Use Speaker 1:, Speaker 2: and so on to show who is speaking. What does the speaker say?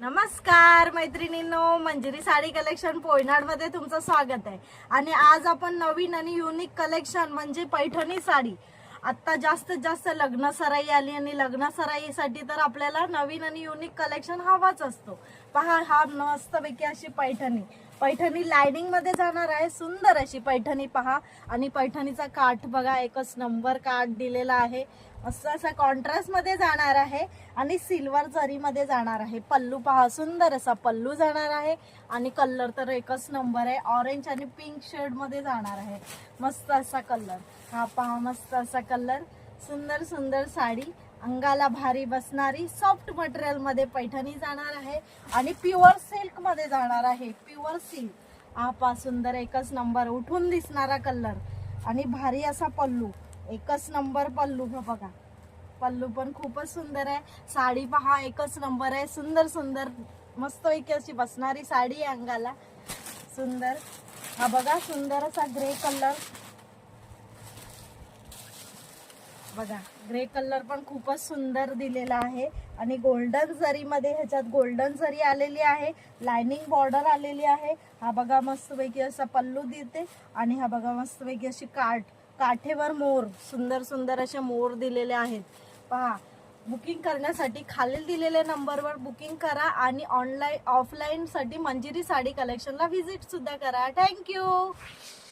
Speaker 1: नमस्कार मैत्रिणींनो, मंजिरी साडी कलेक्शन पोयनाड मध्ये तुमचं स्वागत आहे। आणि आज आपण नवीन आणि युनिक कलेक्शन म्हणजे पैठणी साडी। आता जास्तीत जास्त लग्न सराई आली आणि लग्न सराईसाठी तर आपल्याला नवीन आणि युनिक कलेक्शन हवाच असतो। पहा, हा मस्तपैकी अशी पैठणी लाइनिंग मध्ये जाणार आहे। सुंदर अशी पैठणी पहा, आणि पैठणीचा काठ बघा, एकच नंबर काठ दिलेला आहे। मस्त असा कॉन्ट्रास्ट मध्ये जाणार आहे आणि सिल्वर जरी मध्ये जाणार आहे। पल्लू पहा, सुंदर असा पल्लू जाणार आहे आणि कलर तर एकच नंबर आहे। ऑरेंज आणि पिंक शेड मध्ये जाणार आहे। मस्त असा कलर, हा पहा, मस्त असा कलर। सुंदर सुंदर साडी, अंगाला भारी बसणारी सॉफ्ट मटेरियल मध्ये पैठणी जाणार आहे आणि प्युअर सिल्क मध्ये जाणार आहे। प्युअर सिल्क, हा पहा, सुंदर एकच नंबर उठून दिसणारा कलर आणि भारी असा पल्लू, एकच नंबर पल्लू बघा। पल्लू पण खूपच सुंदर आहे। साडी पहा, एकच नंबर आहे। सुंदर सुंदर मस्त पैकी अशी बसणारी साडी आहे अंगाला, सुंदर। हा बघा, सुंदर असा ग्रे कलर बघा, ग्रे कलर पण खूपच सुंदर दिलेला आहे आणि गोल्डन जरी मध्ये, ह्याच्यात गोल्डन जरी आलेली आहे, लाइनिंग बॉर्डर आलेली आहे। हा बघा, मस्तपैकी असा पल्लू देते आणि हा बघा, मस्तपैकी अशी काठेवर मोर, सुंदर सुंदर असे मोर दिलेले आहेत। पहा, बुकिंग करण्यासाठी खालील दिलेल्या नंबरवर बुकिंग करा आणि ऑनलाईन ऑफलाईन साठी मंजिरी साडी कलेक्शनला व्हिजिट सुद्धा करा। थँक्यू।